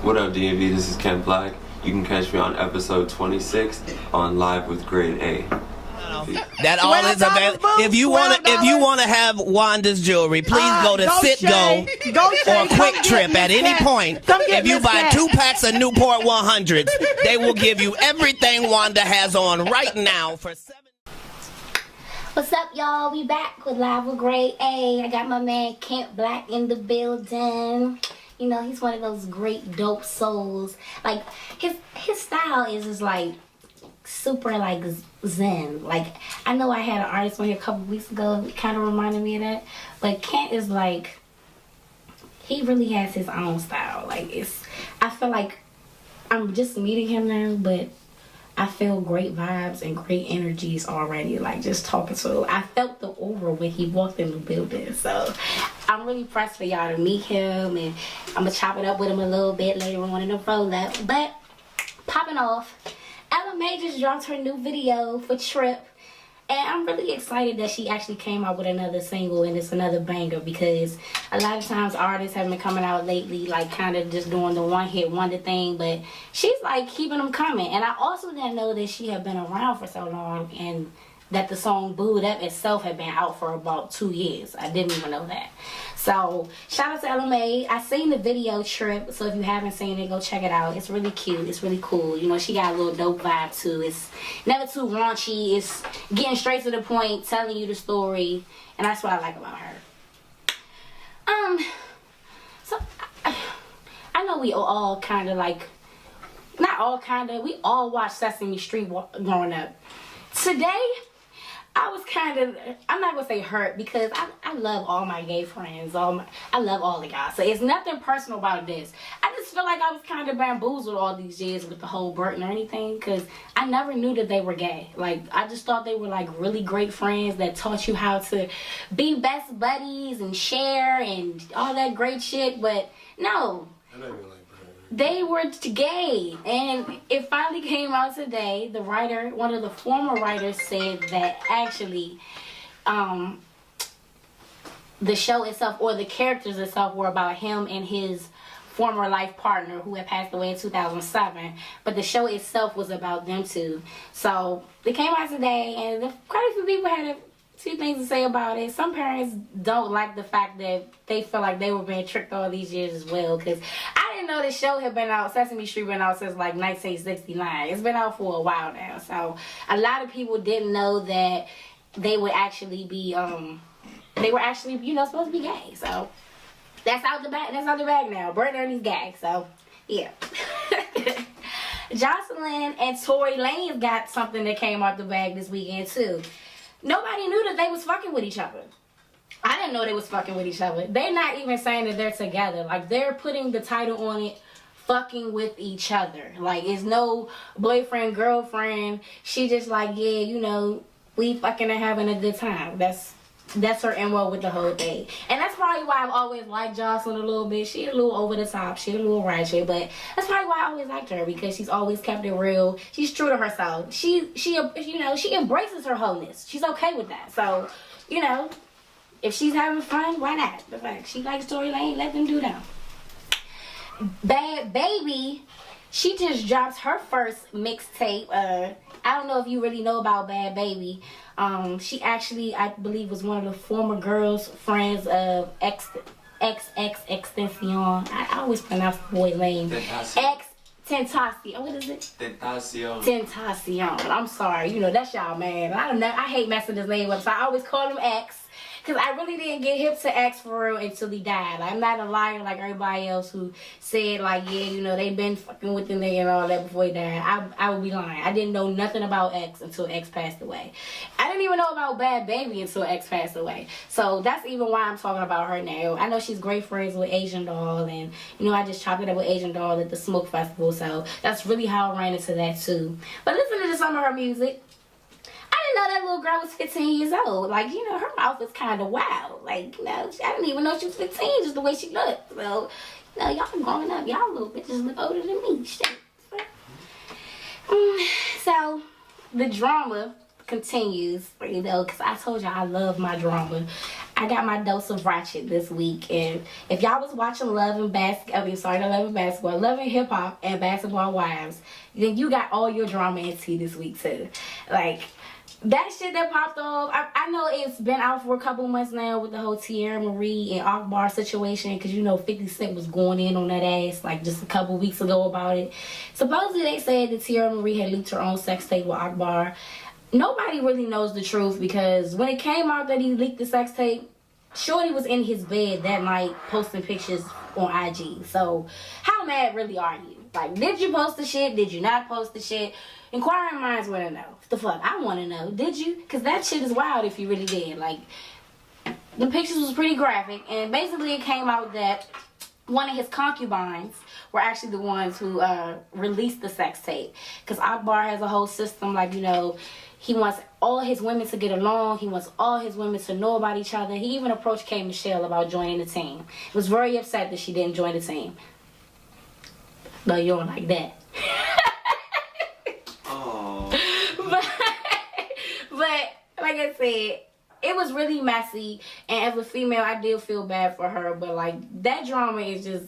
What up, DMV? This is Ken Black. You can catch me on episode 26 on Live with Grade A. That all is available. If you want to have Wanda's jewelry, please go to Citgo or Quick Trip at any point. If you buy 2 packs of Newport 100s, they will give you everything Wanda has on right now for $7. What's up, y'all? We back with Live with Grade A. I got my man Kent Black in the building. You know, he's one of those great dope souls. Like his style is just like super like zen. Like, I know I had an artist on here a couple weeks ago, it kind of reminded me of that, but Kent is like, he really has his own style. Like, I feel like I'm just meeting him now, but I feel great vibes and great energies already, like just talking to him. I felt the aura when he walked in the building, so I'm really pressed for y'all to meet him, and I'm gonna chop it up with him a little bit later on in the roll-up. But popping off, Ella Mai just dropped her new video for Trip, and I'm really excited that she actually came out with another single, and it's another banger, because a lot of times artists have been coming out lately like kind of just doing the one-hit wonder thing, but she's like keeping them coming. And I also didn't know that she had been around for so long, and that the song Booed Up itself had been out for about 2 years. I didn't even know that. So shout out to Ella Mai. I seen the video Trip, so if you haven't seen it, go check it out. It's really cute. It's really cool. You know, she got a little dope vibe too. It's never too raunchy. It's getting straight to the point, telling you the story, and that's what I like about her. So I know we all kind of like, not all kind of, we all watched Sesame Street growing up. Today, I was kind of, I'm not going to say hurt, because I love all my gay friends. I love all the guys. So it's nothing personal about this. I just feel like I was kind of bamboozled all these years with the whole Burton or anything, because I never knew that they were gay. Like, I just thought they were like really great friends that taught you how to be best buddies and share and all that great shit. But no. I don't even like they were gay, and it finally came out today. The writer, one of the former writers, said that actually the show itself, or the characters itself, were about him and his former life partner who had passed away in 2007, but the show itself was about them two. So it came out today, and quite a few people had a few things to say about it. Some parents don't like the fact that they feel like they were being tricked all these years as well, because I didn't know the show had been out, Sesame Street been out since like 1969. It's been out for a while now, so a lot of people didn't know that they would actually be, you know, supposed to be gay. So that's out the bag now. Bert Ernie's gay, so yeah. Jocelyn and Tory Lanez got something that came out the bag this weekend too. Nobody knew that they was fucking with each other. I didn't know they was fucking with each other. They're not even saying that they're together. Like, they're putting the title on it, fucking with each other. Like, it's no boyfriend, girlfriend. She just like, yeah, you know, we fucking are having a good time. That's her MO with the whole thing. And that's probably why I've always liked Jocelyn a little bit. She a little over the top. She a little ratchet. But that's probably why I always liked her, because she's always kept it real. She's true to herself. She you know, she embraces her wholeness. She's okay with that. So, you know, if she's having fun, why not? The fact she likes Tory Lanez, let them do that. Bad Baby, she just dropped her first mixtape. I don't know if you really know about Bad Baby. She actually, I believe, was one of the former girls' friends of XXXTentacion. I always pronounce the boy's name. Tentacion. What is it? Tentacion. I'm sorry. You know, that's y'all man. I hate messing his name up, so I always call him X. Because I really didn't get hip to X for real until he died. Like, I'm not a liar like everybody else who said, like, yeah, you know, they been fucking with the nigga and all that before he died. I would be lying. I didn't know nothing about X until X passed away. I didn't even know about Bad Baby until X passed away. So that's even why I'm talking about her now. I know she's great friends with Asian Doll, and, you know, I just chopped it up with Asian Doll at the Smoke Festival. So that's really how I ran into that, too. But listening to some of her music, I didn't know that little girl was 15 years old. Like, you know, her mouth is kind of wild. Like, you know, I didn't even know she was 15, just the way she looked. So, you know, y'all growing up, y'all little bitches look older than me. Shit. So, the drama continues, you know, because I told y'all I love my drama. I got my dose of ratchet this week, and if y'all was watching Love and Basketball, Love and Hip Hop and Basketball Wives, then you got all your drama and tea this week too. Like, that shit that popped off, I know it's been out for a couple months now with the whole Tierra Marie and Akbar situation, because you know 50 Cent was going in on that ass like just a couple weeks ago about it. Supposedly they said that Tierra Marie had leaked her own sex tape with Akbar. Nobody really knows the truth, because when it came out that he leaked the sex tape, Shorty was in his bed that night posting pictures on IG. So how mad really are you? Like, did you post the shit? Did you not post the shit? Inquiring minds want to know. The fuck? I want to know. Did you? Because that shit is wild if you really did. Like, the pictures was pretty graphic, and basically it came out that one of his concubines were actually the ones who released the sex tape. Because Akbar has a whole system, like, you know, he wants all his women to get along. He wants all his women to know about each other. He even approached K. Michelle about joining the team. He was very upset that she didn't join the team. But you don't like that. Oh. But like I said, it was really messy. And as a female, I did feel bad for her. But like, that drama is just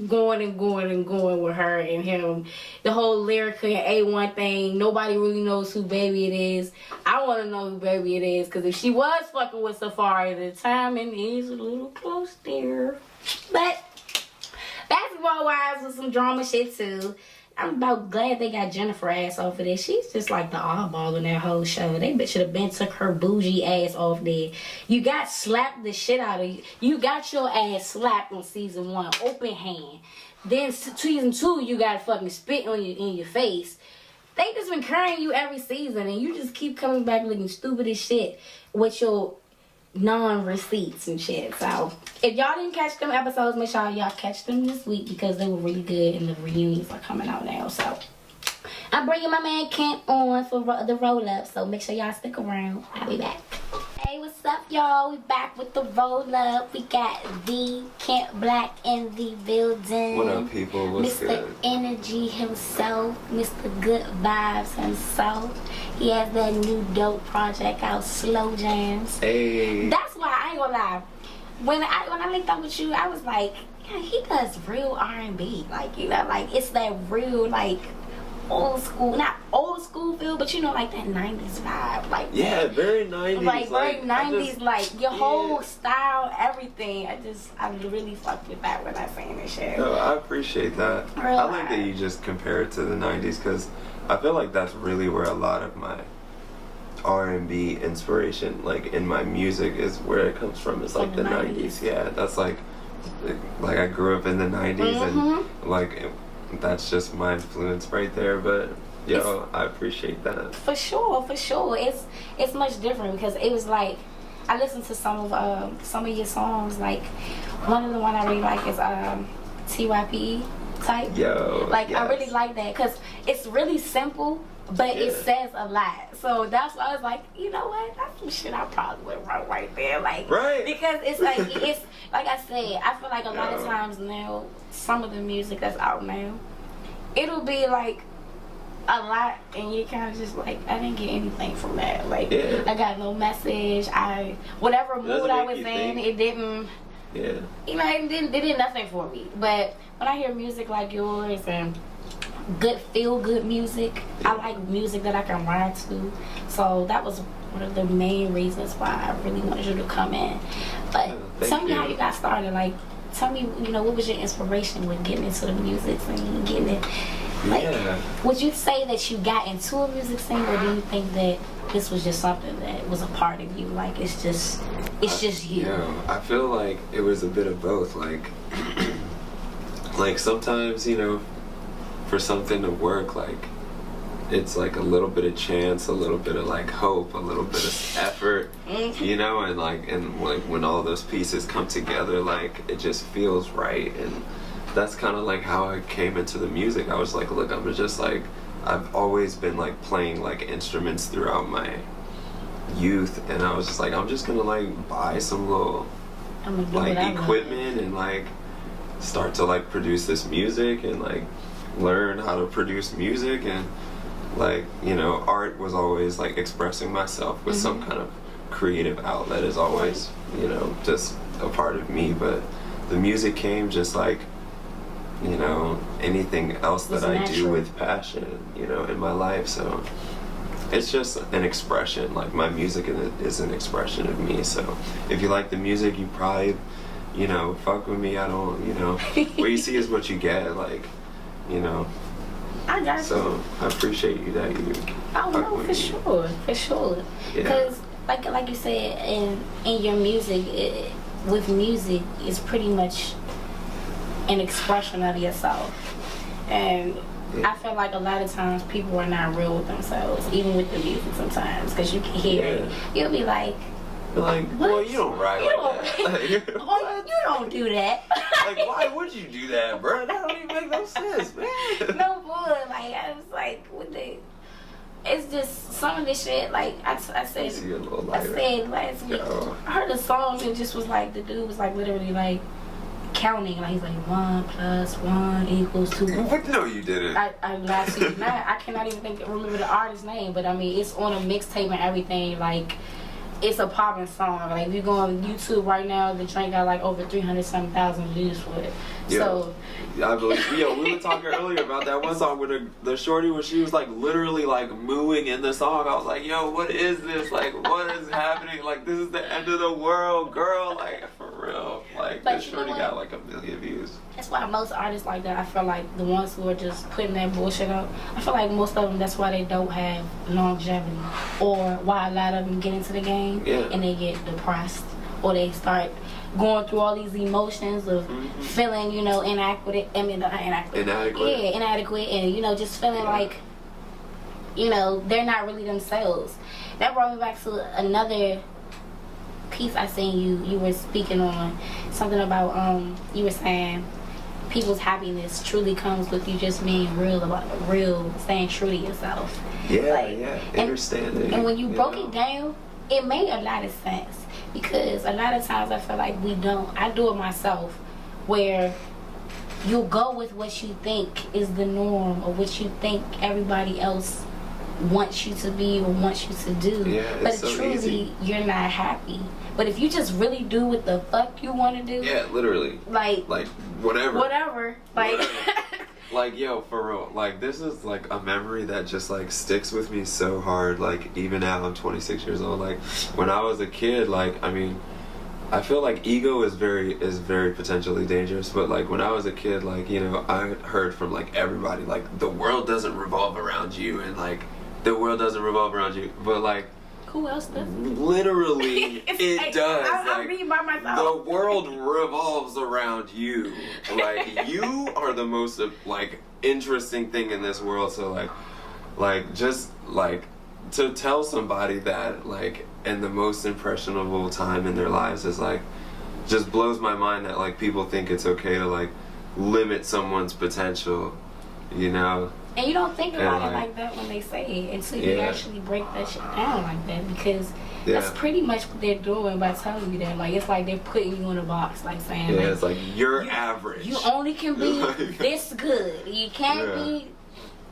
going and going and going with her and him. The whole Lyrica and A1 thing, nobody really knows who Baby it is. I want to know who Baby it is, because if she was fucking with Safari, the timing is a little close there. But Basketball Wives was some drama shit too. I'm about glad they got Jennifer ass off of this. She's just like the oddball in that whole show. They should have been took her bougie ass off there. You got slapped the shit out of you. You got your ass slapped on season 1, open hand. Then season 2, you got fucking spit on in your face. They just been carrying you every season, and you just keep coming back looking stupid as shit with your non-receipts and shit. So if y'all didn't catch them episodes, make sure y'all catch them this week, because they were really good and the reunions are coming out now. So I'm bringing my man Kent on for the roll-up, so make sure y'all stick around. I'll be back. Hey, what's up, y'all? We back with the roll-up. We got the Kent Black in the building. What up, people? What's Mr. good? Energy himself, Mr. Good Vibes himself. He has that new dope project out, Slow Jams. Hey. That's why I ain't gonna lie. When I linked up with you, I was like, yeah, he does real R&B. Like, you know, like, it's that real, like, old school, not old school feel, but you know, like that 90s vibe. Like, Yeah, very 90s. like very 90s, just, like your whole style, everything. I really fucked with that when I sang this shit. No, I appreciate that. Real I like that vibe. you just compare it to the 90s, because I feel like that's really where a lot of my R&B inspiration, like in my music, is where it comes from. It's like From the the 90s. Yeah, that's like I grew up in the 90s, and like that's just my influence right there. But yo, I appreciate that. For sure. It's much different, because it was like I listened to some of your songs. Like one of the one I really like is TYPE type. Yo, Like, yes. I really like that, because it's really simple, but it says a lot. So that's why I was like, you know what? That's some shit I probably would write right there. Like, Right. because it's like, it's like I said, I feel like a lot of times now, some of the music that's out now, it'll be like a lot, and you kind of just like, I didn't get anything from that. Like, Yeah. I got no message. Whatever Doesn't mood I make was you in, think. it didn't. Yeah. You know, it did nothing for me. But when I hear music like yours and good feel-good music, I like music that I can ride to. So that was one of the main reasons why I really wanted you to come in. But Thank tell me you. how you got started. Like, tell me, you know, what was your inspiration with getting into the music scene and getting it? Like, Yeah. would you say that you got into a music scene, or do you think that this was just something that was a part of you? Like, it's just you. Yeah, I feel like it was a bit of both. Like, like sometimes, you know, for something to work, like, it's like a little bit of chance, a little bit of like hope, a little bit of effort, you know, and like when all those pieces come together, like it just feels right. And that's kind of like how I came into the music. I was like, look, I'm just like, I've always been like playing like instruments throughout my youth, and I was just like, I'm just gonna like buy some little I'm gonna do like what I love. equipment and like start to like produce this music and like learn how to produce music. And like, you know, art was always like expressing myself with some kind of creative outlet is always, you know, just a part of me, but the music came just like, you know, anything else that I do with passion, you know, in my life. So it's just an expression. Like, my music is an expression of me. So if you like the music, you probably, you know, fuck with me. I don't, you know, what you see is what you get. Like, you know. I got you. So I appreciate you that you. Oh no, for sure, for sure. Because like you said, in your music, with music, it's pretty much an expression of yourself, and I feel like a lot of times people are not real with themselves, even with the music sometimes, because you can hear it. You'll be like, well, you don't write like that. Well, you don't do that. Like, why would you do that, bro? That don't even make no sense, man. No boy, like, I was like, it's just some of this shit, like, I said last week, I heard a song and just was like, the dude was like literally like counting, like he's like 1 + 1 = 2. What? No, you didn't. I lied to you. I cannot even remember the artist's name, but I mean, it's on a mixtape and everything, like, it's a popping song. Like, if you go on YouTube right now, the joint got like over 300-something thousand views for it. Yeah. So I believe. Yo, we were talking earlier about that one song with the shorty where she was like literally like mooing in the song. I was like, yo, what is this? Like, what is happening? Like, this is the end of the world, girl. Like, for real. Like, this shorty got like 1 million views. That's why most artists like that, I feel like the ones who are just putting that bullshit out, I feel like most of them, that's why they don't have longevity, or why a lot of them get into the game and they get depressed, or they start going through all these emotions of feeling, you know, inadequate, and, you know, just feeling like, you know, they're not really themselves. That brought me back to another piece I seen you were speaking on, something about, you were saying people's happiness truly comes with you just being real, staying true to yourself. Understanding. And when you broke it down, it made a lot of sense, because a lot of times I feel like we don't. I do it myself, where you'll go with what you think is the norm, or what you think everybody else wants you to be or wants you to do, but so truly easy. You're not happy. But if you just really do what the fuck you want to do, literally, like whatever, like like, yo, for real, like, this is like a memory that just like sticks with me so hard. Like, even now I'm 26 years old. Like, when I was a kid, like, I mean, I feel like ego is very potentially dangerous, but like when I was a kid, like, you know, I heard from like everybody, like, the world doesn't revolve around you, and like the world doesn't revolve around you, but like, who else does? Literally, it does. I read by myself. The world revolves around you. Like, you are the most like interesting thing in this world. So like just like to tell somebody that, like, in the most impressionable time in their lives is like, just blows my mind that like people think it's okay to like limit someone's potential, you know. And you don't think about it like that when they say it until you actually break that shit down like that, because that's pretty much what they're doing by telling you that. Like, it's like they're putting you in a box, like saying, like, it's like you're average. You only can be this good. You can't be.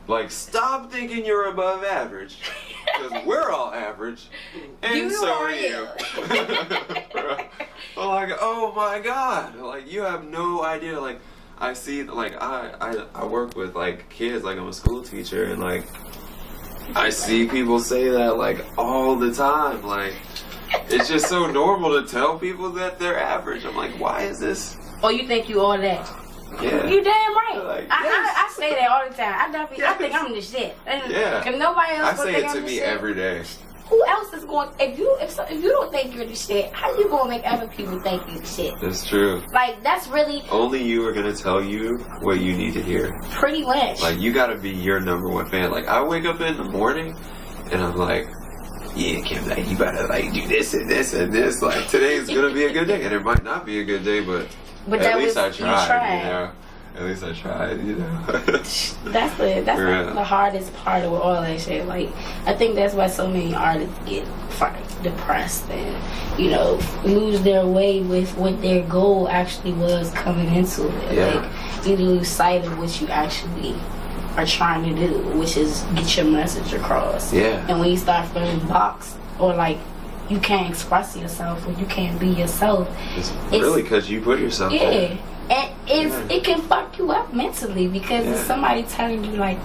Like, stop thinking you're above average, because we're all average, and so are you. Like, oh my God, like, you have no idea. Like, I see, like, I work with, like, kids, like, I'm a school teacher, and, like, I see people say that, like, all the time. Like, it's just so normal to tell people that they're average. I'm like, why is this? Oh, you think you all that? Yeah. You damn right. Like, I say that all the time. I think I'm the shit. And nobody else I say it to me shit. every day. Who else is going? If you don't think you're the shit, how you gonna make other people think you're the shit? That's true. Like, that's really only you are gonna tell you what you need to hear. Pretty much. Like, you gotta be your #1 fan. Like, I wake up in the morning and I'm like, yeah, Kim, like, you better like do this and this and this. Like, today's gonna be a good day, and it might not be a good day, but at least I tried. You know? At least I tried, you know. That's the hardest part of all that shit. Like, I think that's why so many artists get depressed and, you know, lose their way with what their goal actually was coming into it. Like, you lose sight of what you actually are trying to do, which is get your message across. And when you start feeling boxed or like you can't express yourself or you can't be yourself. It's really because you put yourself there. Yeah. And it can fuck you up mentally because it's somebody telling you like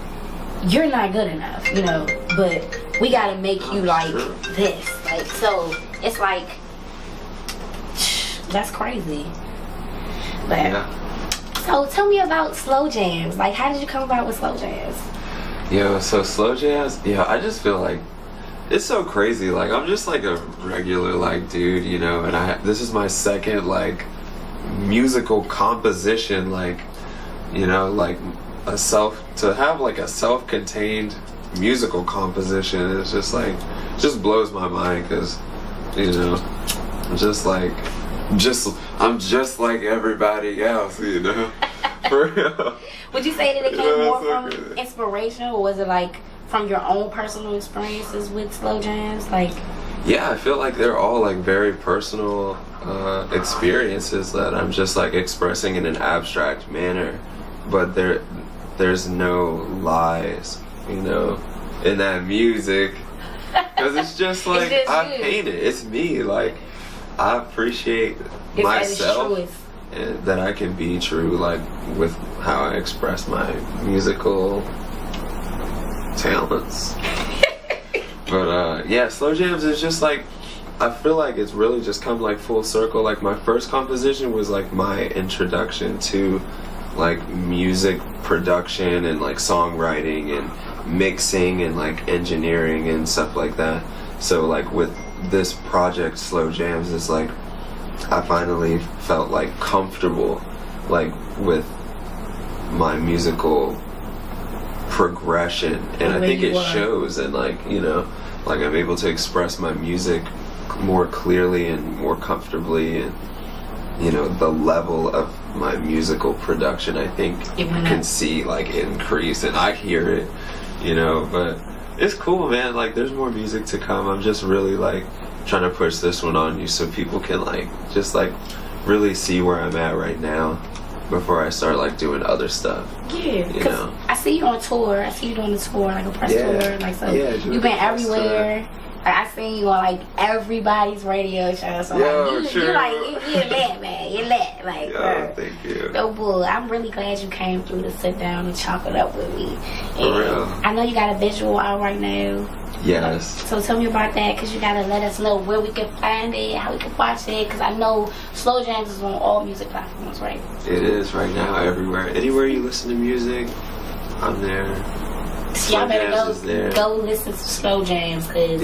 you're not good enough, you know, but we gotta make you like this. Like, so it's like that's crazy. But so tell me about slow jams. Like, how did you come about with slow jams? Yo, so slow jams, I just feel like it's so crazy. Like, I'm just like a regular like dude, you know, and this is my second like musical composition, like, you know, like to have like a self-contained musical composition is just like, just blows my mind because, you know, I'm just like everybody else, you know. For real. Would you say that it came more from inspiration, or was it like from your own personal experiences with slow jams? Like, yeah, I feel like they're all like very personal experiences that I'm just like expressing in an abstract manner, but there's no lies, you know, in that music, because it's just like I paint it. It's me. Like, I appreciate myself and that I can be true, like with how I express my musical talents. But yeah, slow jams is just like, I feel like it's really just come like full circle. Like, my first composition was like my introduction to like music production and like songwriting and mixing and like engineering and stuff like that. So like with this project Slow Jams, is like I finally felt like comfortable like with my musical progression, and I think it shows, and like, you know, like I'm able to express my music more clearly and more comfortably, and you know, the level of my musical production, I think you can see like increase, and I hear it, you know. But it's cool, man. Like, there's more music to come. I'm just really like trying to push this one on you so people can like just like really see where I'm at right now before I start like doing other stuff. Yeah, you know. I see you on tour. I see you doing a tour, like a press tour, like, so you've been everywhere. Like, I seen you on like everybody's radio show, so like you like you're lit, man. You're lit, like. Yo, thank you. No bull. I'm really glad you came through to sit down and chop it up with me. And for real. I know you got a visual out right now. Yes. So tell me about that, because you gotta let us know where we can find it, how we can watch it, because I know Slow Jams is on all music platforms, right? It is right now, everywhere. Anywhere you listen to music, I'm there. So y'all better go listen to Slow Jams, because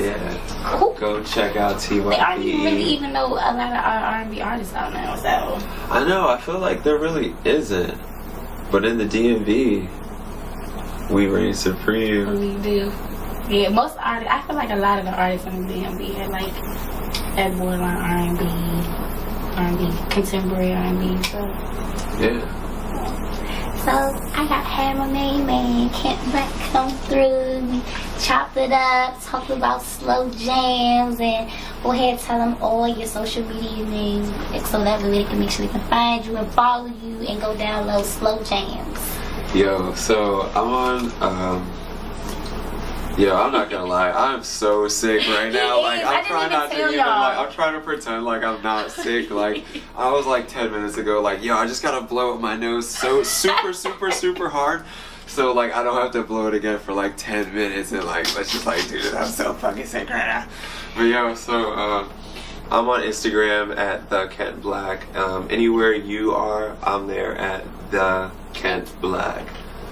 go check out TYP. They aren't really even know a lot of our R&B artists out now, so. I know, I feel like there really isn't, but in the DMV, we reign supreme. We do. Yeah, most artists, I feel like a lot of the artists in the DMV are like that borderline R&B, contemporary R&B, so. Yeah. So I had my main man, Kent Black, come through. We chopped it up, talked about Slow Jams, and go ahead and tell them all your social media names so that way they can make sure they can find you and follow you and go download Slow Jams. Yo, so I'm on, I'm not gonna lie, I'm so sick right now. Like, I'm trying not to even, like, I'm trying to pretend like I'm not sick. Like, I was like 10 minutes ago, like, yo, I just gotta blow up my nose so super hard, so like I don't have to blow it again for like 10 minutes, and like, let's just like, dude, I'm so fucking sick right now. But yo, so I'm on Instagram at the Kent Black. Anywhere you are, I'm there at the Kent Black.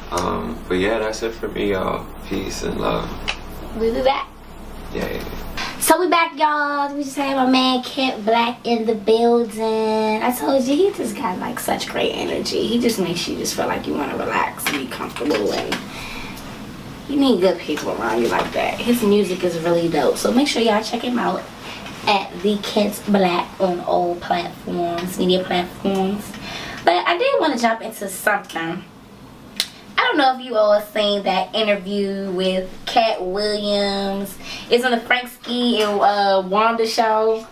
But yeah, that's it for me, y'all. Peace and love. We'll be back. Yeah. So we back, y'all. We just had my man Kent Black in the building. I told you, he just got like such great energy. He just makes you just feel like you want to relax and be comfortable, and you need good people around you like that. His music is really dope. So make sure y'all check him out at the Kent Black on all platforms, media platforms. But I did want to jump into something. I don't know if you all seen that interview with Cat Williams. It's on the Frank Ski and Wanda show.